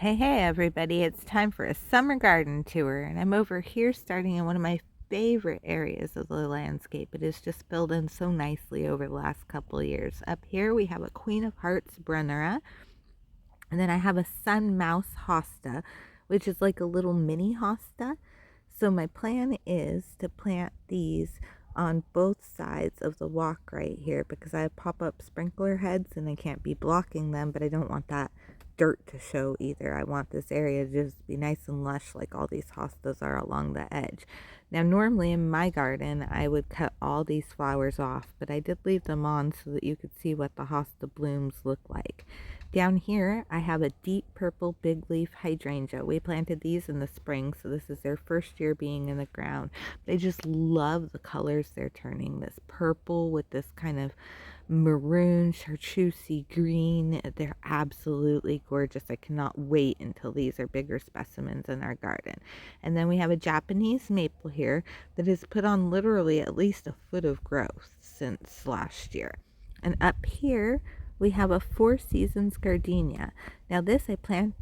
Hey, everybody, it's time for a summer garden tour, and I'm over here starting in one of my favorite areas of the landscape. It has just filled in so nicely over the last couple of years. Up here, we have a Queen of Hearts Brunnera, and then I have a Sun Mouse Hosta, which is like a little mini hosta. So my plan is to plant these on both sides of the walk right here because I have pop-up sprinkler heads and I can't be blocking them, but I don't want that dirt to show either. I want this area to just be nice and lush like all these hostas are along the edge. Now normally in my garden I would cut all these flowers off, but I did leave them on so that you could see what the hosta blooms look like. Down here, I have a deep purple big leaf hydrangea. We planted these in the spring, so this is their first year being in the ground. They just love the colors they're turning. This purple with this kind of maroon, chartreusey green. They're absolutely gorgeous. I cannot wait until these are bigger specimens in our garden. And then we have a Japanese maple here that has put on literally at least a foot of growth since last year. And up here, we have a Four Seasons gardenia. Now this I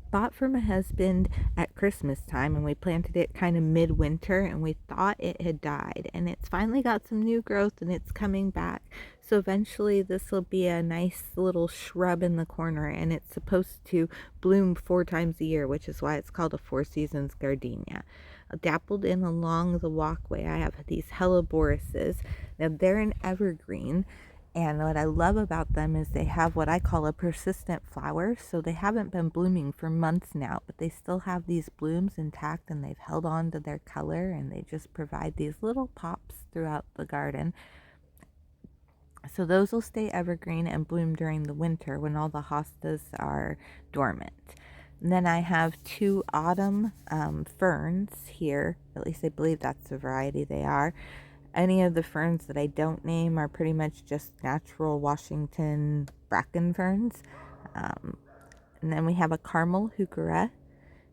bought for my husband at Christmas time, and we planted it kind of midwinter, and we thought it had died, and it's finally got some new growth and it's coming back. So eventually this will be a nice little shrub in the corner, and it's supposed to bloom 4 times a year, which is why it's called a Four Seasons gardenia. Dappled in along the walkway, I have these helleboruses. Now they're an evergreen, and what I love about them is they have what I call a persistent flower. So they haven't been blooming for months now, but they still have these blooms intact and they've held on to their color, and they just provide these little pops throughout the garden. So those will stay evergreen and bloom during the winter when all the hostas are dormant. And then I have 2 autumn ferns here. At least I believe that's the variety they are. Any of the ferns that I don't name are pretty much just natural Washington bracken ferns. Um, and then we have a caramel heuchera.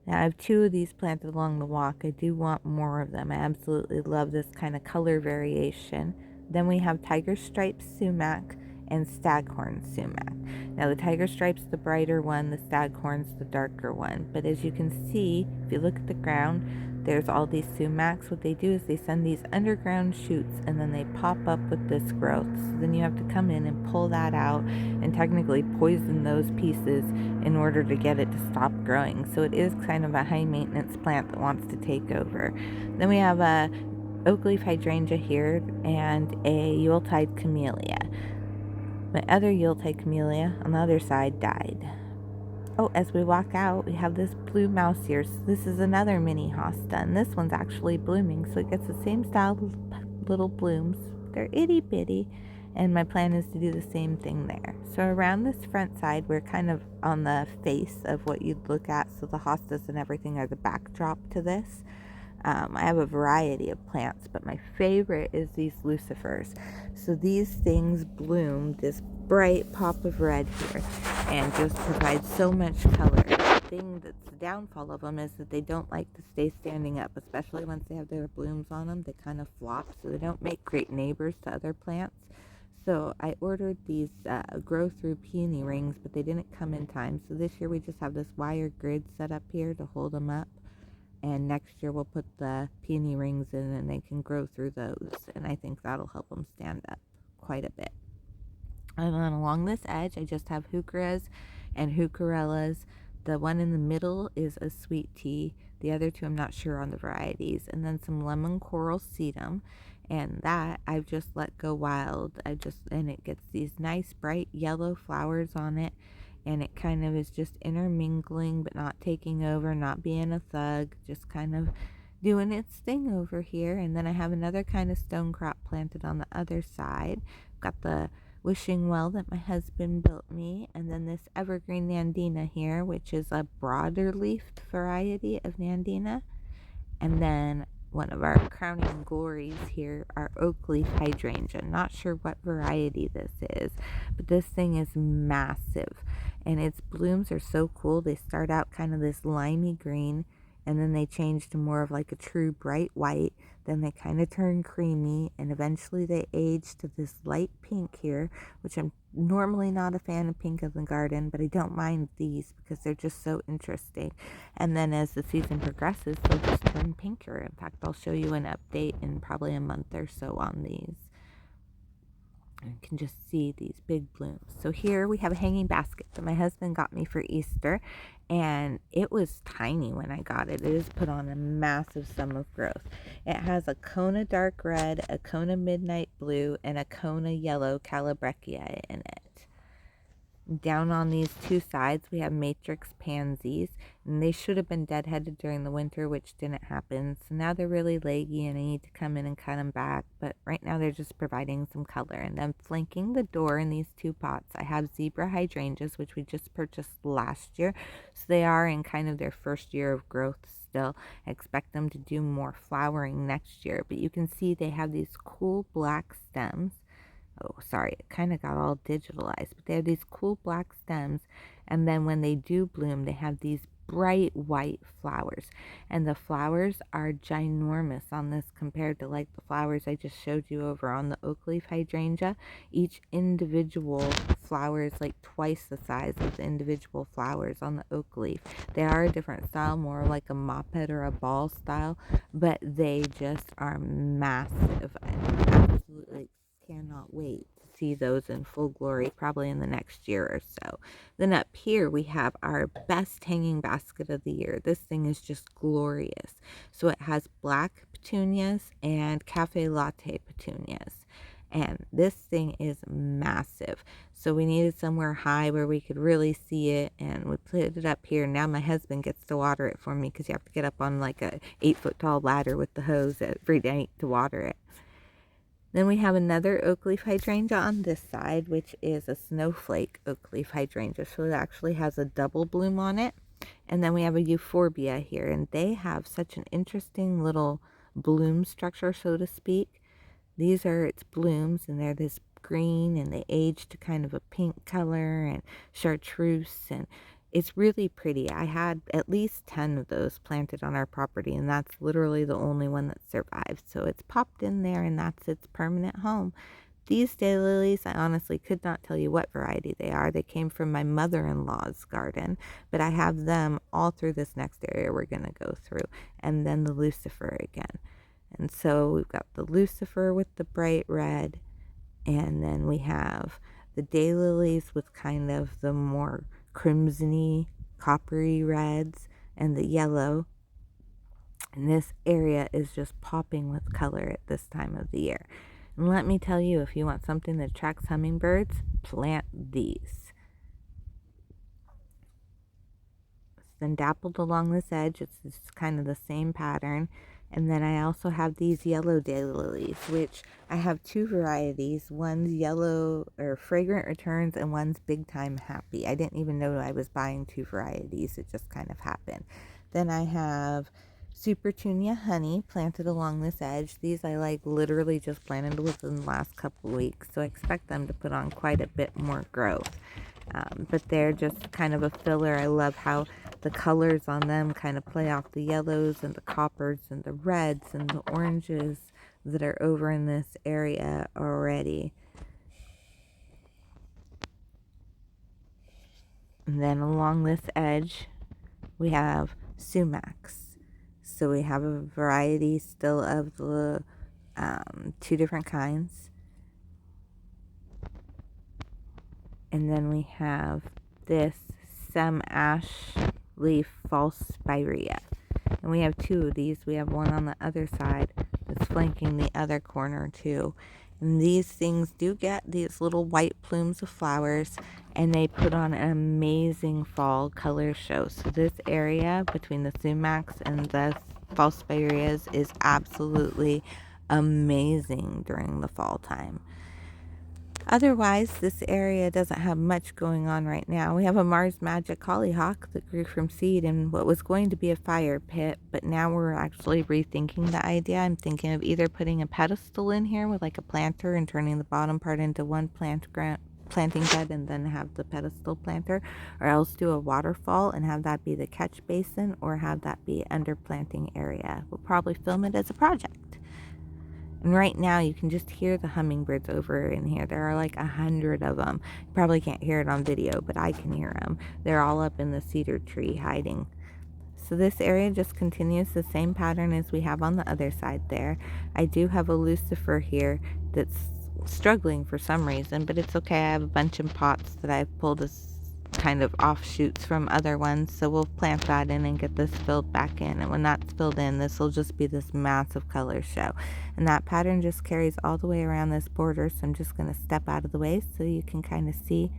Now I have 2 of these planted along the walk. I do want more of them. I absolutely love this kind of color variation. Then we have tiger stripes sumac and staghorn sumac. Now the tiger stripe's the brighter one, the staghorn's the darker one. But as you can see, if you look at the ground, there's all these sumacs. What they do is they send these underground shoots and then they pop up with this growth. So then you have to come in and pull that out and technically poison those pieces in order to get it to stop growing. So it is kind of a high maintenance plant that wants to take over. Then we have a oak leaf hydrangea here and a Yuletide camellia. My other Yuletide camellia on the other side died. Oh, as we walk out, we have this blue mouse here. So this is another mini hosta, and this one's actually blooming, so it gets the same style of little blooms. They're itty bitty, and my plan is to do the same thing there. So around this front side, we're kind of on the face of what you'd look at, so the hostas and everything are the backdrop to this. I have a variety of plants, but my favorite is these lucifers. So these things bloom this bright pop of red here and just provide so much color. The thing that's the downfall of them is that they don't like to stay standing up, especially once they have their blooms on them. They kind of flop, so they don't make great neighbors to other plants. So I ordered these grow through peony rings, but they didn't come in time. So this year we just have this wire grid set up here to hold them up. And next year we'll put the peony rings in and they can grow through those. And I think that'll help them stand up quite a bit. And then along this edge, I just have heucheras and heucherellas. The one in the middle is a sweet tea. The other 2, I'm not sure on the varieties. And then some lemon coral sedum. And that I've just let go wild. And it gets these nice bright yellow flowers on it. And it kind of is just intermingling, but not taking over, not being a thug, just kind of doing its thing over here. And then I have another kind of stone crop planted on the other side. Got the wishing well that my husband built me, and then this evergreen nandina here, which is a broader leafed variety of nandina. And then one of our crowning glories here, our oak leaf hydrangea. Not sure what variety this is, but this thing is massive, and its blooms are so cool. They start out kind of this limey green, and then they change to more of like a true bright white. Then they kind of turn creamy, and eventually they age to this light pink here, which I'm normally not a fan of pink in the garden, but I don't mind these because they're just so interesting. And then as the season progresses, they'll just turn pinker. In fact, I'll show you an update in probably a month or so on these. You can just see these big blooms. So here we have a hanging basket that my husband got me for Easter, and it was tiny when I got it. It is put on a massive sum of growth. It has a Kona dark red, a Kona midnight blue, and a Kona yellow Calabrechia in it. Down on these two sides, we have matrix pansies, and they should have been deadheaded during the winter, which didn't happen. So now they're really leggy, and I need to come in and cut them back. But right now, they're just providing some color. And then flanking the door in these two pots, I have zebra hydrangeas, which we just purchased last year. So they are in kind of their first year of growth still. I expect them to do more flowering next year. But you can see they have these cool black stems. Oh, sorry, it kind of got all digitalized, but they have these cool black stems, and then when they do bloom, they have these bright white flowers, and the flowers are ginormous on this compared to like the flowers I just showed you over on the oak leaf hydrangea. Each individual flower is like twice the size of the individual flowers on the oak leaf. They are a different style, more like a mop head or a ball style, but they just are massive. I absolutely cannot wait to see those in full glory, probably in the next year or so. Then up here we have our best hanging basket of the year. This thing is just glorious. So it has black petunias and cafe latte petunias. And this thing is massive. So we needed somewhere high where we could really see it, and we put it up here. Now my husband gets to water it for me because you have to get up on like a 8-foot tall ladder with the hose every day to water it. Then we have another oak leaf hydrangea on this side, which is a snowflake oak leaf hydrangea. So it actually has a double bloom on it. And then we have a euphorbia here, and they have such an interesting little bloom structure, so to speak. These are its blooms, and they're this green, and they age to kind of a pink color and chartreuse, and it's really pretty. I had at least 10 of those planted on our property, and that's literally the only one that survived. So it's popped in there, and that's its permanent home. These daylilies, I honestly could not tell you what variety they are. They came from my mother-in-law's garden, but I have them all through this next area we're going to go through, and then the Lucifer again. And so we've got the Lucifer with the bright red, and then we have the daylilies with kind of the more crimsony, coppery reds, and the yellow. And this area is just popping with color at this time of the year. And let me tell you, if you want something that attracts hummingbirds, plant these. Then dappled along this edge, it's kind of the same pattern. And then I also have these yellow daylilies, which I have two varieties. One's yellow or fragrant returns, and one's big time happy. I didn't even know I was buying two varieties. It just kind of happened. Then I have Supertunia honey planted along this edge. These I like literally just planted within the last couple weeks, so I expect them to put on quite a bit more growth. But they're just kind of a filler. I love how the colors on them kind of play off the yellows and the coppers and the reds and the oranges that are over in this area already. And then along this edge, we have sumacs. So we have a variety still of the two different kinds. And then we have this Sem Ash Leaf False Spirea. And we have two of these. We have one on the other side that's flanking the other corner too. And these things do get these little white plumes of flowers, and they put on an amazing fall color show. So this area between the sumacs and the false spireas is absolutely amazing during the fall time. Otherwise, this area doesn't have much going on right now. We have a Mars Magic hollyhock that grew from seed in what was going to be a fire pit, but now we're actually rethinking the idea. I'm thinking of either putting a pedestal in here with like a planter and turning the bottom part into one planting bed and then have the pedestal planter, or else do a waterfall and have that be the catch basin, or have that be under planting area. We'll probably film it as a project. And right now you can just hear the hummingbirds over in here. There are like 100 of them. You probably can't hear it on video, but I can hear them. They're all up in the cedar tree hiding. So this area just continues the same pattern as we have on the other side there. I do have a lucifer here that's struggling for some reason, but it's okay. I have a bunch in pots that I've pulled as kind of offshoots from other ones, so we'll plant that in and get this filled back in. And when that's filled in, this will just be this massive color show. And that pattern just carries all the way around this border, so I'm just going to step out of the way so you can kind of see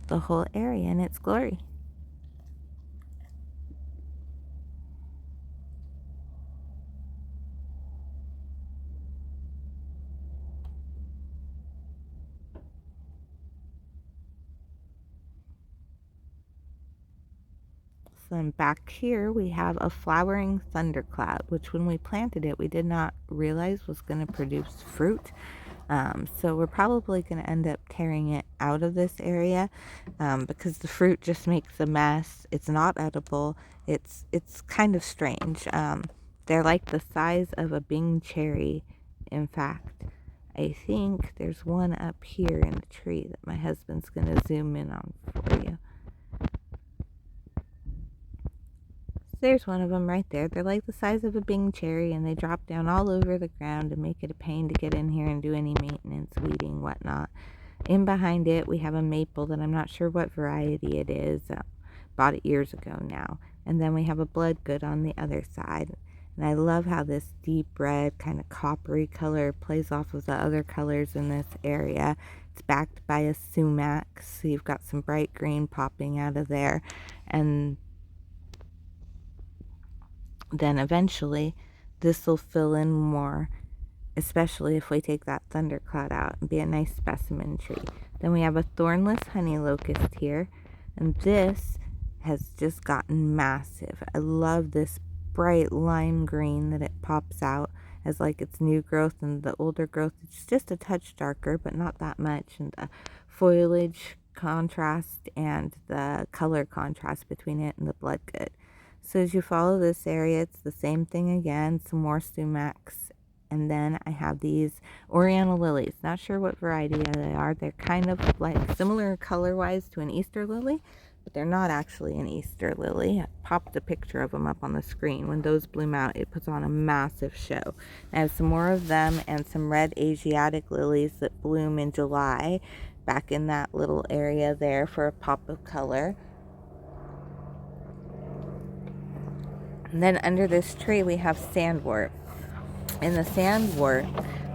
the whole area in its glory. Then back here we have a flowering thundercloud, which when we planted it, we did not realize was going to produce fruit. So we're probably going to end up tearing it out of this area because the fruit just makes a mess. It's not edible. It's kind of strange. They're like the size of a Bing cherry. In fact, I think there's one up here in the tree that my husband's going to zoom in on for you. There's one of them right there. They're like the size of a Bing cherry, and they drop down all over the ground and make it a pain to get in here and do any maintenance, weeding, whatnot. In behind it, we have a maple that I'm not sure what variety it is. Bought it years ago now. And then we have a bloodgood on the other side. And I love how this deep red, kind of coppery color plays off of the other colors in this area. It's backed by a sumac, so you've got some bright green popping out of there. And then eventually this will fill in more, especially if we take that thundercloud out and be a nice specimen tree. Then we have a thornless honey locust here, and this has just gotten massive. I love this bright lime green that it pops out as like its new growth, and the older growth it's just a touch darker, but not that much. And the foliage contrast and the color contrast between it and the bloodgood. So as you follow this area, it's the same thing again, some more sumacs. And then I have these Oriental lilies. Not sure what variety they are. They're kind of like similar color-wise to an Easter lily, but they're not actually an Easter lily. I popped a picture of them up on the screen. When those bloom out, it puts on a massive show. I have some more of them and some red Asiatic lilies that bloom in July back in that little area there for a pop of color. And then under this tree we have sandwort. And the sandwort,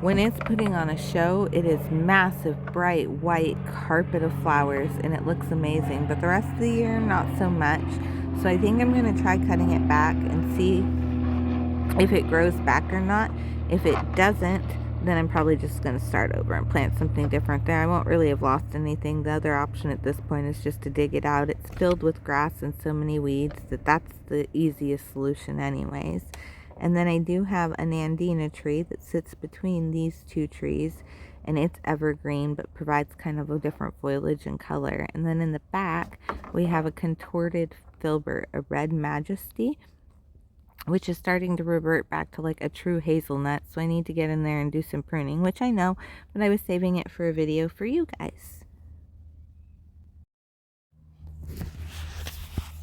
when it's putting on a show, it is massive, bright, white carpet of flowers, and it looks amazing. But the rest of the year, not so much. So I think I'm going to try cutting it back and see if it grows back or not. If it doesn't, then I'm probably just going to start over and plant something different there. I won't really have lost anything. The other option at this point is just to dig it out. It's filled with grass and so many weeds that that's the easiest solution anyways. And then I do have a Nandina tree that sits between these two trees, and it's evergreen but provides kind of a different foliage and color. And then in the back we have a contorted filbert, a red majesty, which is starting to revert back to like a true hazelnut. So I need to get in there and do some pruning, which I know, but I was saving it for a video for you guys.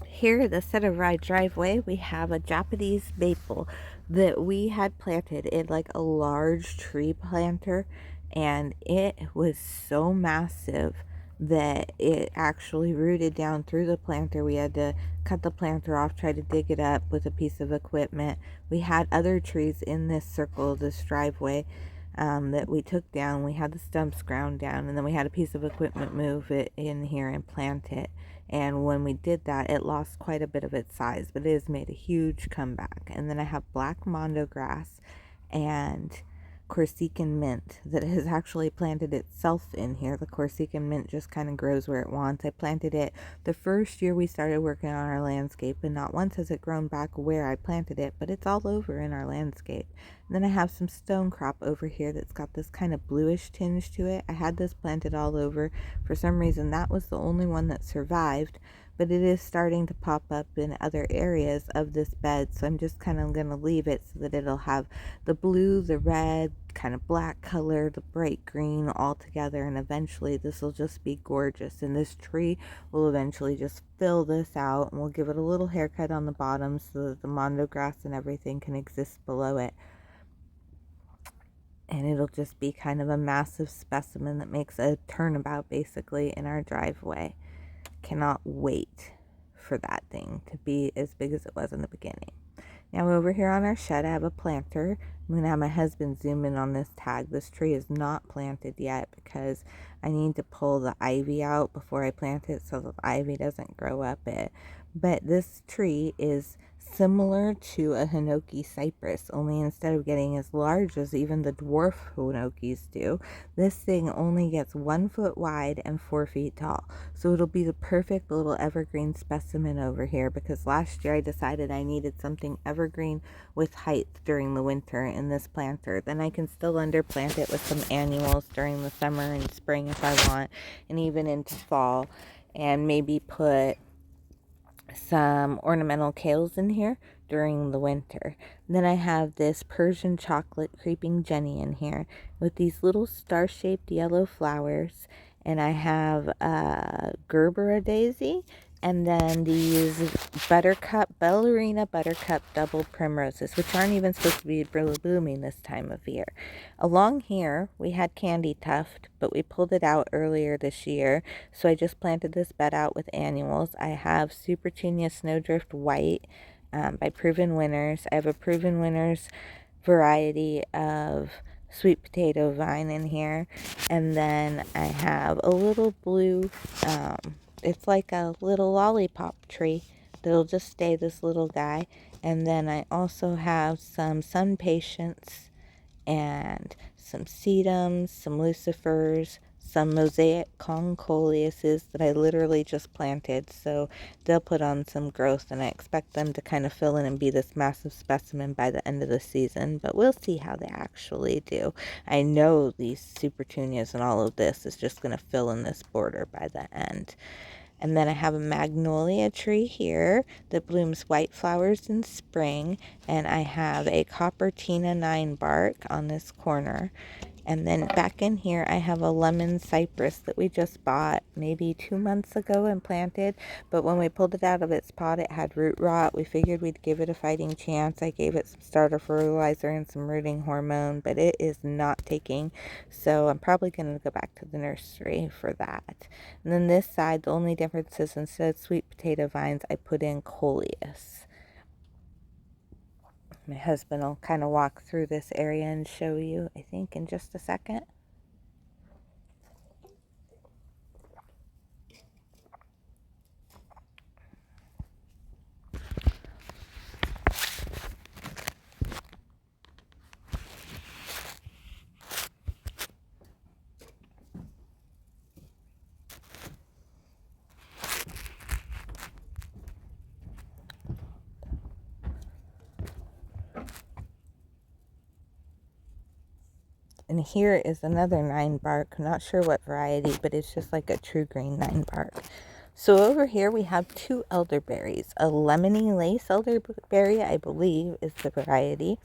Here at the Cedar Ride driveway, we have a Japanese maple that we had planted in like a large tree planter, and it was so massive that it actually rooted down through the planter. We had to cut the planter off, try to dig it up with a piece of equipment. We had other trees in this circle of this driveway that we took down. We had the stumps ground down, and then we had a piece of equipment move it in here and plant it. And when we did that, it lost quite a bit of its size, but it has made a huge comeback. And then I have black mondo grass and Corsican mint that has actually planted itself in here. The Corsican mint just kind of grows where it wants. I planted it the first year we started working on our landscape, and not once has it grown back where I planted it, but it's all over in our landscape. And then I have some stone crop over here that's got this kind of bluish tinge to it. I had this planted all over. For some reason, that was the only one that survived. but it is starting to pop up in other areas of this bed. So I'm just kind of going to leave it so that it'll have the blue, the red, kind of black color, the bright green all together, and eventually this will just be gorgeous. And this tree will eventually just fill this out, and we'll give it a little haircut on the bottom so that the mondo grass and everything can exist below it. And it'll just be kind of a massive specimen that makes a turnabout basically in our driveway. Cannot wait for that thing to be as big as it was in the beginning. Now over here on our shed, I have a planter. I'm going to have my husband zoom in on this tag. This tree is not planted yet because I need to pull the ivy out before I plant it so the ivy doesn't grow up it. But this tree is similar to a Hinoki cypress, only instead of getting as large as even the dwarf Hinokis do, this thing only gets 1 foot wide and 4 feet tall. So it'll be the perfect little evergreen specimen over here, because last year I decided I needed something evergreen with height during the winter in this planter. Then I can still underplant it with some annuals during the summer and spring if I want, and even into fall, and maybe put some ornamental kales in here during the winter. Then I have this Persian chocolate creeping Jenny in here with these little star-shaped yellow flowers, and I have Gerbera daisy, and then these ballerina buttercup double primroses, which aren't even supposed to be blooming this time of year. Along here we had candy tuft, but we pulled it out earlier this year, so I just planted this bed out with annuals. I have Supertunia Snowdrift White by Proven Winners. I have a Proven Winners variety of sweet potato vine in here, and then I have a little blue, it's like a little lollipop tree that'll just stay this little guy. And then I also have some sun patience and some sedums, some lucifers, some mosaic concoliuses that I literally just planted, so they'll put on some growth, and I expect them to kind of fill in and be this massive specimen by the end of the season, but we'll see how they actually do. I know these Supertunias and all of this is just going to fill in this border by the end. And then I have a magnolia tree here that blooms white flowers in spring. And I have a copper Tina 9 bark on this corner. And then back in here, I have a lemon cypress that we just bought maybe 2 months ago and planted. But when we pulled it out of its pot, it had root rot. We figured we'd give it a fighting chance. I gave it some starter fertilizer and some rooting hormone, but it is not taking. So I'm probably going to go back to the nursery for that. And then this side, the only difference is instead of sweet potato vines, I put in coleus. My husband will kind of walk through this area and show you, I think, in just a second. And here is another 9 bark. I'm not sure what variety, but it's just like a true green 9 bark. So over here we have 2 elderberries. A lemony lace elderberry, I believe, is the variety.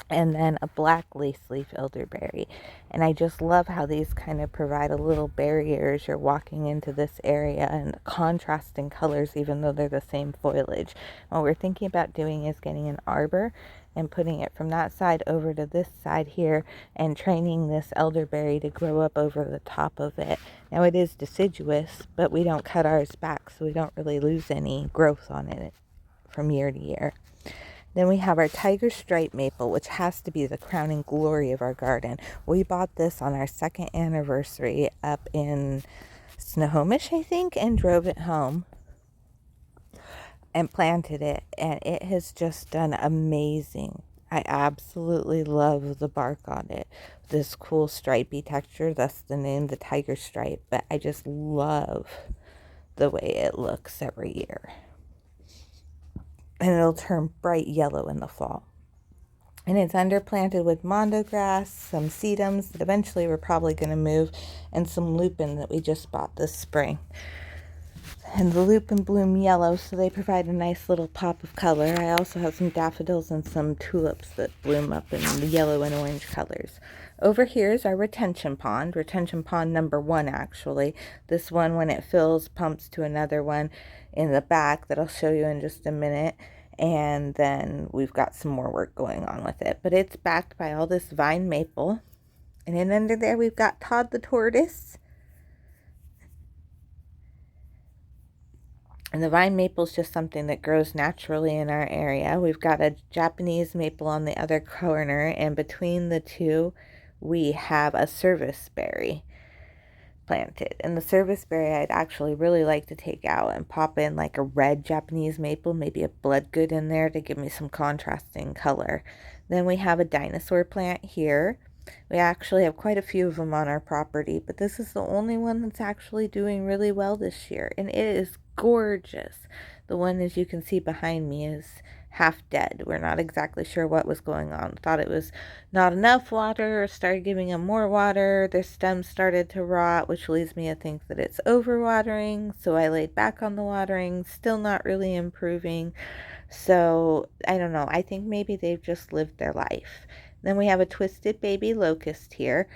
And then a black lace leaf elderberry. And I just love how these kind of provide a little barrier as you're walking into this area, and contrasting colors even though they're the same foliage. What we're thinking about doing is getting an arbor and putting it from that side over to this side here, and training this elderberry to grow up over the top of it. Now it is deciduous, but we don't cut ours back, so we don't really lose any growth on it from year to year. Then we have our tiger stripe maple, which has to be the crowning glory of our garden. We bought this on our 2nd anniversary up in Snohomish, I think, and drove it home and planted it, and it has just done amazing. I absolutely love the bark on it. This cool stripy texture, thus the name, the tiger stripe, but I just love the way it looks every year. And it'll turn bright yellow in the fall. And it's underplanted with mondo grass, some sedums that eventually we're probably going to move, and some lupin that we just bought this spring. and the Loop and Bloom yellow, so they provide a nice little pop of color. I also have some daffodils and some tulips that bloom up in the yellow and orange colors. Over here is our retention pond number 1 actually. This one, when it fills, pumps to another one in the back that I'll show you in just a minute. And then we've got some more work going on with it. But it's backed by all this vine maple. And then under there we've got Todd the tortoise. And the vine maple is just something that grows naturally in our area. We've got a Japanese maple on the other corner, and between the two, we have a serviceberry planted. And the serviceberry I'd actually really like to take out and pop in like a red Japanese maple, maybe a bloodgood in there to give me some contrasting color. Then we have a dinosaur plant here. We actually have quite a few of them on our property, but this is the only one that's actually doing really well this year, and it is gorgeous. The one, as you can see behind me, is half dead. We're not exactly sure what was going on. Thought it was not enough water, started giving them more water. Their stems started to rot, which leads me to think that it's overwatering. So I laid back on the watering, still not really improving. So I don't know. I think maybe they've just lived their life. Then we have a twisted baby locust here.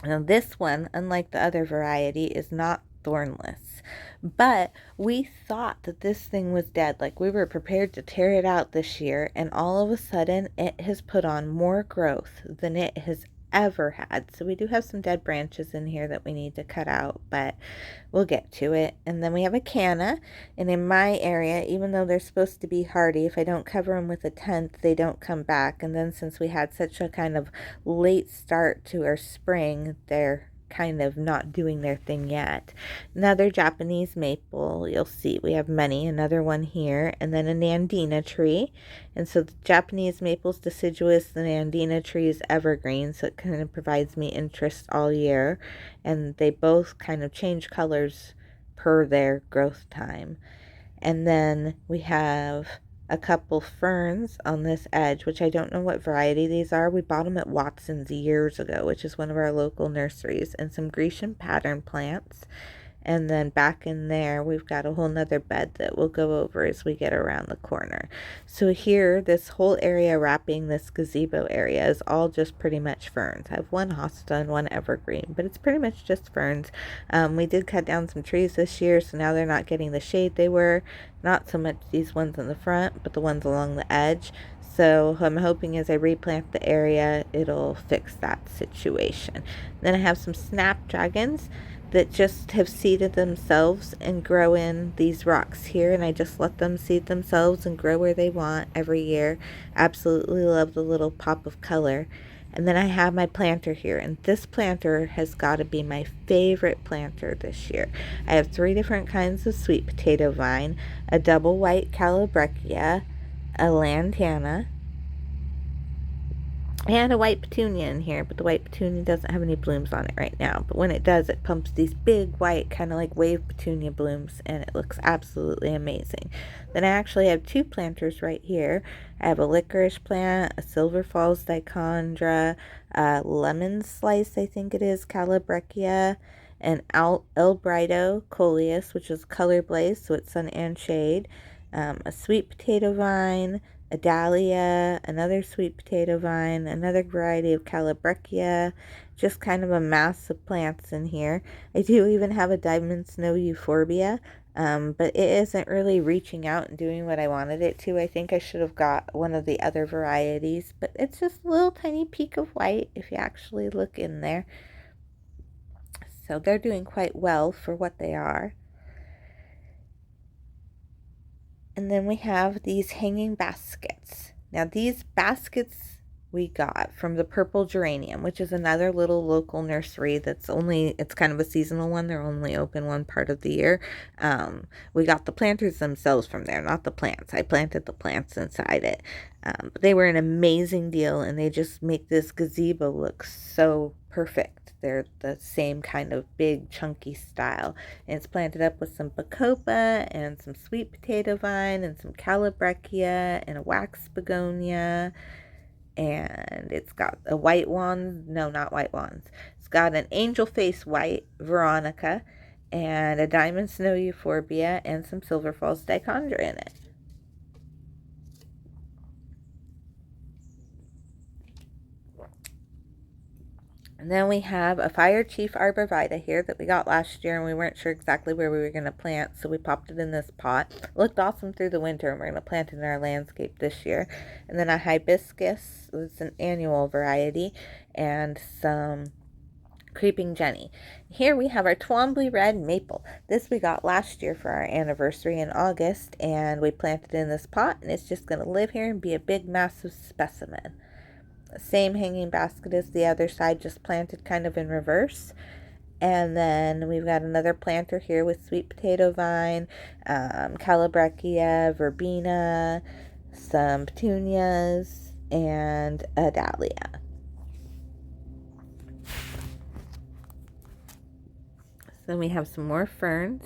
Now this one, unlike the other variety, is not thornless. But we thought that this thing was dead. Like, we were prepared to tear it out this year, and all of a sudden it has put on more growth than it has ever had. So we do have some dead branches in here that we need to cut out, but we'll get to it. And then we have a canna, and in my area, even though they're supposed to be hardy, if I don't cover them with a tent, they don't come back. And then since we had such a kind of late start to our spring, they're kind of not doing their thing yet. Another Japanese maple, you'll see we have many, another one here, and then a Nandina tree. And so the Japanese maple's deciduous, the Nandina tree is evergreen, so it kind of provides me interest all year. And they both kind of change colors per their growth time. And then we have a couple ferns on this edge, which I don't know what variety these are. We bought them at Watson's years ago, which is one of our local nurseries, and some Grecian pattern plants. And then back in there, we've got a whole nother bed that we'll go over as we get around the corner. So here, this whole area wrapping this gazebo area is all just pretty much ferns. I have one hosta and one evergreen, but it's pretty much just ferns. We did cut down some trees this year, so now they're not getting the shade they were. Not so much these ones in the front, but the ones along the edge. So I'm hoping as I replant the area, it'll fix that situation. Then I have some snapdragons that just have seeded themselves and grow in these rocks here, and I just let them seed themselves and grow where they want every year. Absolutely love the little pop of color. And then I have my planter here, and this planter has got to be my favorite planter this year. I have 3 different kinds of sweet potato vine, a double white Calabrechia, a lantana, and a white petunia in here, but the white petunia doesn't have any blooms on it right now. But when it does, it pumps these big white, kind of like wave petunia blooms, and it looks absolutely amazing. Then I actually have 2 planters right here. I have a licorice plant, a Silver Falls dichondra, a lemon slice, I think it is, Calabrechia, and El Brido coleus, which is color blaze, so it's sun and shade, a sweet potato vine, a dahlia, another sweet potato vine, another variety of Calabrechia, just kind of a mass of plants in here. I do even have a diamond snow euphorbia, but it isn't really reaching out and doing what I wanted it to. I think I should have got one of the other varieties, but it's just a little tiny peak of white if you actually look in there. So they're doing quite well for what they are. And then we have these hanging baskets. Now these baskets we got from the Purple Geranium, which is another little local nursery it's kind of a seasonal one. They're only open one part of the year. We got the planters themselves from there, not the plants. I planted the plants inside it. They were an amazing deal, and they just make this gazebo look so perfect. They're the same kind of big, chunky style. And it's planted up with some bacopa and some sweet potato vine and some Calabrechia and a wax begonia. And it's got a white wand. No, not white wands. It's got an angel face white Veronica and a diamond snow euphorbia and some Silver Falls dichondra in it. And then we have a Fire Chief arborvitae here that we got last year, and we weren't sure exactly where we were going to plant, so we popped it in this pot. It looked awesome through the winter, and we're going to plant it in our landscape this year. And then a hibiscus, it's an annual variety, and some Creeping Jenny. Here we have our Twombly red maple. This we got last year for our anniversary in August, and we planted it in this pot, and it's just going to live here and be a big, massive specimen. Same hanging basket as the other side, just planted kind of in reverse. And then we've got another planter here with sweet potato vine, Calabrechia, verbena, some petunias, and a dahlia. So we have some more ferns.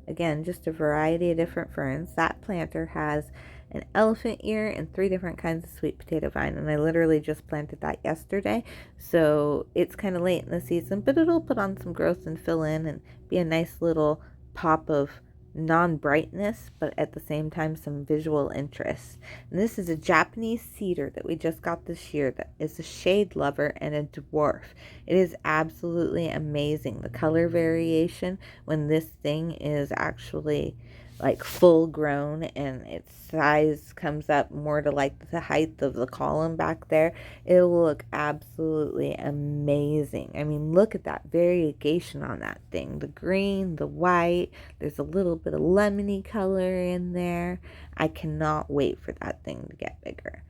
Again, just a variety of different ferns. That planter has an elephant ear and 3 different kinds of sweet potato vine, and I literally just planted that yesterday, so it's kind of late in the season, but it'll put on some growth and fill in and be a nice little pop of non-brightness, but at the same time some visual interest. And this is a Japanese cedar that we just got this year that is a shade lover and a dwarf. It is absolutely amazing, the color variation when this thing is actually like full grown and its size comes up more to like the height of the column back there. It'll look absolutely amazing. I mean, look at that variegation on that thing. The green, the white, there's a little bit of lemony color in there. I cannot wait for that thing to get bigger.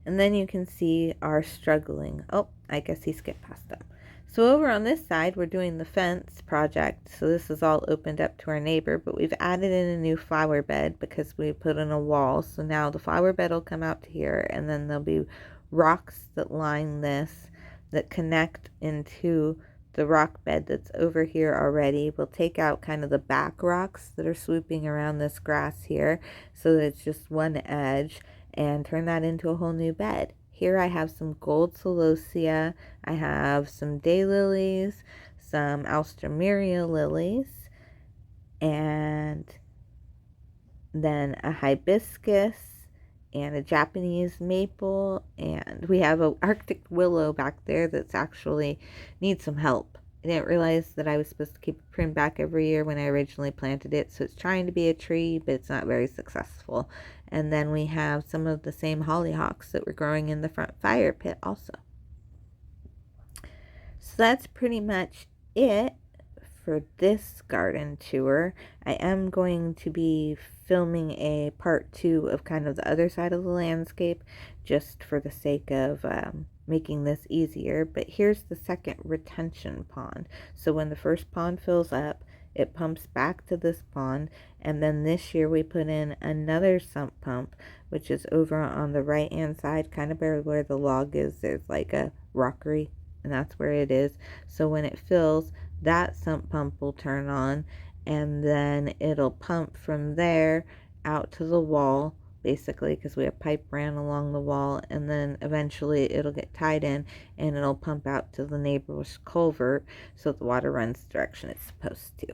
And then you can see our struggling. Oh, I guess he skipped past them. So over on this side, we're doing the fence project. So this is all opened up to our neighbor, but we've added in a new flower bed because we put in a wall. So now the flower bed will come out to here, and then there'll be rocks that line this that connect into the rock bed that's over here already. We'll take out kind of the back rocks that are swooping around this grass here so that it's just one edge and turn that into a whole new bed. Here I have some gold celosia, I have some daylilies, some alstroemeria lilies, and then a hibiscus and a Japanese maple, and we have an Arctic willow back there that's actually needs some help. I didn't realize that I was supposed to keep it pruned back every year when I originally planted it, so it's trying to be a tree, but it's not very successful. And then we have some of the same hollyhocks that were growing in the front fire pit also. So that's pretty much it for this garden tour. I am going to be filming a part 2 of kind of the other side of the landscape just for the sake of making this easier. But here's the second retention pond. So when the first pond fills up, it pumps back to this pond, and then this year we put in another sump pump, which is over on the right hand side, kind of where the log is. There's like a rockery, and that's where it is. So when it fills, that sump pump will turn on, and then it'll pump from there out to the wall, basically, because we have pipe ran along the wall, and then eventually it'll get tied in and it'll pump out to the neighbor's culvert so the water runs the direction it's supposed to.